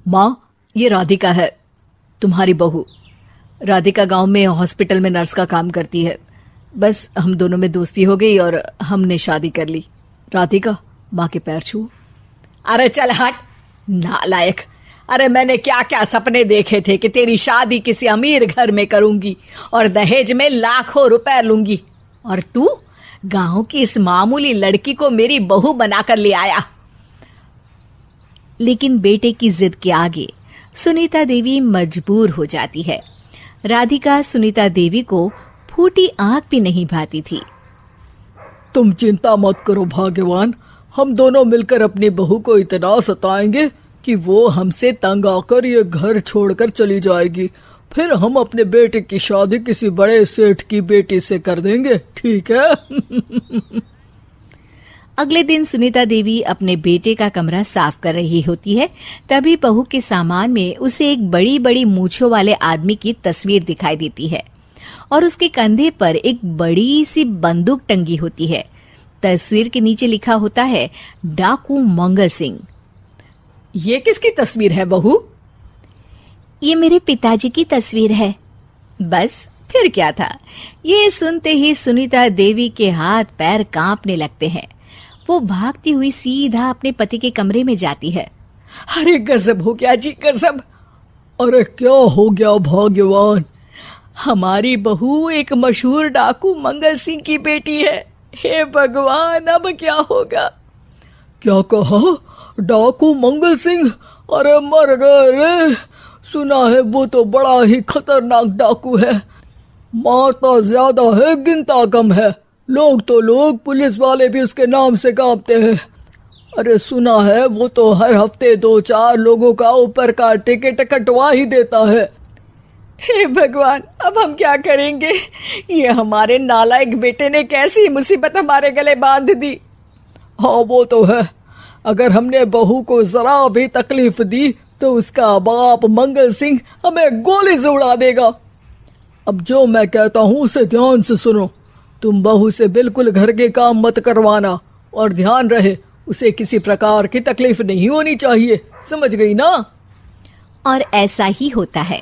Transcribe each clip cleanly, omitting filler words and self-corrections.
माँ, ये राधिका है, तुम्हारी बहू। राधिका गांव में हॉस्पिटल में नर्स का काम करती है। बस हम दोनों में दोस्ती हो गई और हमने शादी कर ली। राधिका, माँ के पैर छू। अरे चल हट नालायक। अरे मैंने क्या क्या सपने देखे थे कि तेरी शादी किसी अमीर घर में करूंगी और दहेज में लाखों रुपए लूंगी, और तू गांव की इस मामूली लड़की को मेरी बहू बनाकर ले आया। लेकिन बेटे की जिद के आगे सुनीता देवी मजबूर हो जाती है। राधिका सुनीता देवी को फूटी आंख भी नहीं भाती थी। तुम चिंता मत करो भाग्यवान, हम दोनों मिलकर अपनी बहू को इतना सताएंगे कि वो हमसे तंग आकर ये घर छोड़कर चली जाएगी। फिर हम अपने बेटे की शादी किसी बड़े सेठ की बेटी से कर देंगे, ठीक है? अगले दिन सुनीता देवी अपने बेटे का कमरा साफ कर रही होती है। तभी बहू के सामान में उसे एक बड़ी बड़ी मूंछों वाले आदमी की तस्वीर दिखाई देती है और उसके कंधे पर एक बड़ी सी बंदूक टंगी होती है। तस्वीर के नीचे लिखा होता है डाकू मंगल सिंह। ये किसकी तस्वीर है बहू? ये मेरे पिताजी की तस्वीर है। बस फिर क्या था, ये सुनते ही सुनीता देवी के हाथ पैर कांपने लगते हैं। वो भागती हुई सीधा अपने पति के कमरे में जाती है। अरे गजब हो गया जी, गजब। अरे क्या हो गया भाग्यवान? हमारी बहू एक मशहूर डाकू मंगल सिंह की बेटी है। हे भगवान, अब क्या होगा? क्या कहा? डाकू मंगल सिंह? अरे मर गए रे। सुना है वो तो बड़ा ही खतरनाक डाकू है, मारता ज्यादा है गिनता कम है। लोग पुलिस वाले भी उसके नाम से कांपते हैं। अरे सुना है वो तो हर हफ्ते 2-4 लोगों का ऊपर का टिकट कटवा ही देता है। हे भगवान, अब हम क्या करेंगे? ये हमारे नालायक बेटे ने कैसी मुसीबत हमारे गले बांध दी। हाँ वो तो है, अगर हमने बहू को जरा भी तकलीफ दी तो उसका बाप मंगल सिंह हमें गोली से उड़ा देगा। अब जो मैं कहता हूँ उसे ध्यान से सुनो। तुम बहू से बिल्कुल घर के काम मत करवाना, और ध्यान रहे उसे किसी प्रकार की तकलीफ नहीं होनी चाहिए, समझ गई ना? और ऐसा ही होता है।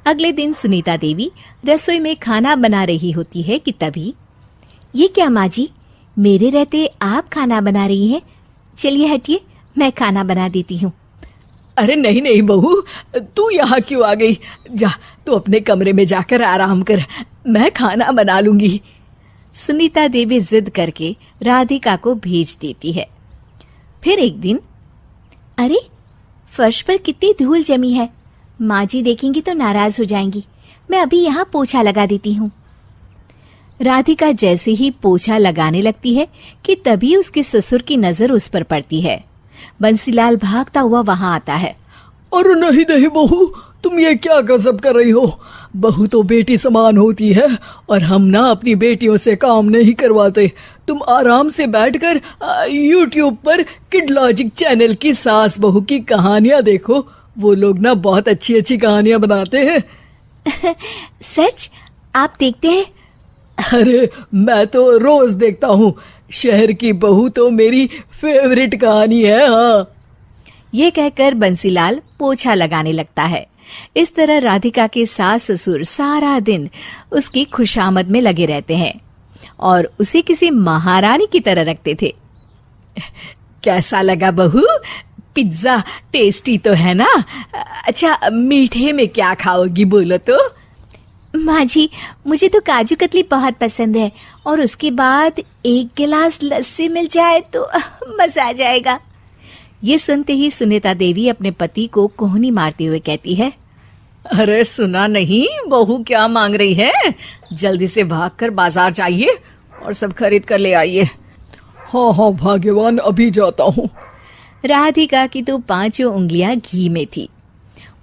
अगले दिन सुनीता देवी रसोई में खाना बना रही होती है कि तभी, ये क्या माँ जी, मेरे रहते आप खाना बना रही हैं? चलिए हटिए, मैं खाना बना देती हूँ। अरे नहीं नहीं बहू, तू यहाँ क्यों आ गई? जा तू अपने कमरे में जाकर आराम कर, मैं खाना बना लूंगी। सुनीता देवी जिद करके राधिका को भेज देती है। फिर एक दिन, अरे फर्श पर कितनी धूल जमी है, माँ जी देखेंगी तो नाराज हो जाएंगी, मैं अभी यहाँ पोछा लगा देती हूँ। राधिका जैसे ही पोछा लगाने लगती है कि तभी उसके ससुर की नजर उस पर पड़ती है। बंसीलाल भागता हुआ वहां आता है। अरे नहीं नहीं बहू, तुम ये क्या गजब कर रही हो? बहू तो बेटी समान होती है और हम ना अपनी बेटियों से काम नहीं करवाते। तुम आराम से बैठकर YouTube पर किड लॉजिक चैनल की सास बहू की कहानियां देखो। वो लोग ना बहुत अच्छी अच्छी कहानियां बनाते हैं। सच? आप देखते हैं? अरे मैं तो रोज देखता हूँ। शहर की बहू तो मेरी फेवरेट कहानी है। हाँ, ये कहकर बंसीलाल पोछा लगाने लगता है। इस तरह राधिका के सास ससुर सारा दिन उसकी खुशामद में लगे रहते हैं और उसे किसी महारानी की तरह रखते थे। कैसा लगा बहू? पिज्जा टेस्टी तो है ना? अच्छा, मीठे में क्या खाओगी बोलो तो? माँ जी, मुझे तो काजू कतली बहुत पसंद है और उसके बाद 1 गिलास लस्सी मिल जाए तो मजा आ जाएगा। ये सुनते ही सुनीता देवी अपने पति को कोहनी मारते हुए कहती है, अरे सुना नहीं बहू क्या मांग रही है? जल्दी से भागकर बाजार जाइए और सब खरीद कर ले आइए। हाँ हाँ भाग्यवान, अभी जाता हूँ। राधिका की तो 5 उंगलियां घी में थी।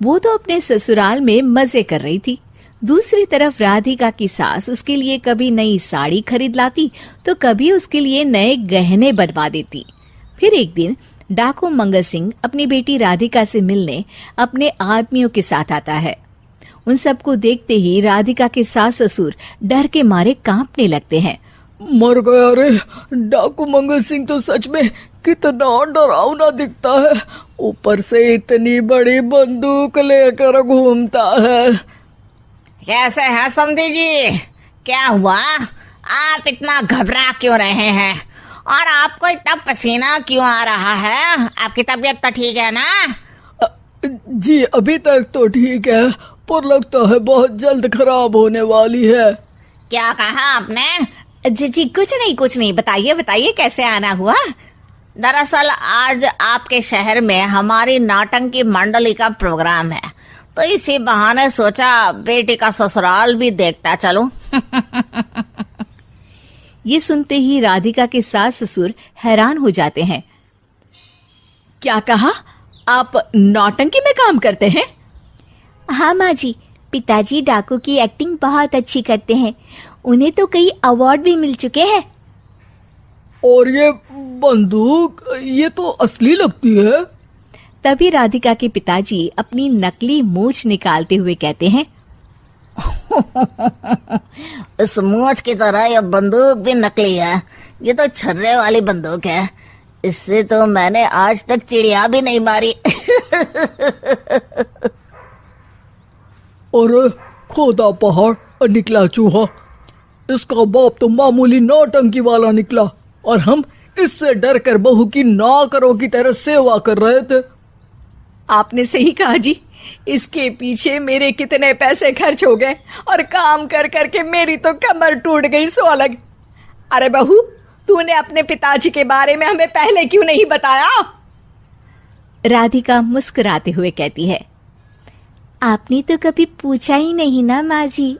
वो तो अपने ससुराल में मजे कर रही थी। दूसरी तरफ राधिका की सास उसके लिए कभी नई साड़ी खरीद लाती तो कभी उसके लिए नए गहने बनवा देती। फिर एक दिन डाकू मंगल सिंह अपनी बेटी राधिका से मिलने अपने आदमियों के साथ आता है। उन सबको देखते ही राधिका के सास ससुर डर के मारे कांपने लगते हैं। मर गया रे, डाकू मंगल सिंह तो सच में कितना डरावना दिखता है। ऊपर से इतनी बड़ी बंदूक लेकर घूमता है। कैसे हैं समधी जी? क्या हुआ? आप इतना घबरा क्यों रहे हैं? और आपको इतना पसीना क्यों आ रहा है? आपकी तबीयत तो ठीक है ना? जी अभी तक तो ठीक है, पर लगता है बहुत जल्द खराब होने वाली है। क्या कहा आपने? जी कुछ नहीं, बताइए बताइए कैसे आना हुआ। दरअसल आज आपके शहर में हमारी नाटंकी मंडली का प्रोग्राम है, तो इसी बहाने सोचा बेटी का ससुराल भी देखता चलूं। ये सुनते ही राधिका के सास ससुर हैरान हो जाते हैं। क्या कहा? आप नौटंकी में काम करते हैं? हाँ माँ जी, पिताजी डाकू की एक्टिंग बहुत अच्छी करते हैं। उन्हें तो कई अवार्ड भी मिल चुके हैं। और ये बंदूक, ये तो असली लगती है। तभी राधिका के पिताजी अपनी नकली मूंछ निकालते हुए कहते हैं, इस मूंछ की तरह यह बंदूक भी नकली है। ये तो छर्रे वाली बंदूक है। इससे तो मैंने आज तक चिड़िया भी नहीं मारी। और खोदा पहाड़ निकला चूहा। इसका बाप तो मामूली नौटंकी वाला निकला, और हम इससे डर कर बहू की नौकरों की तरह सेवा कर रहे थे। आपने सही कहा जी, इसके पीछे मेरे कितने पैसे खर्च हो गए, और काम कर करके मेरी तो कमर टूट गई सो अलग। अरे बहू, तूने अपने पिताजी के बारे में हमें पहले क्यों नहीं बताया? राधिका मुस्कुराते हुए कहती है, आपने तो कभी पूछा ही नहीं ना माँ जी।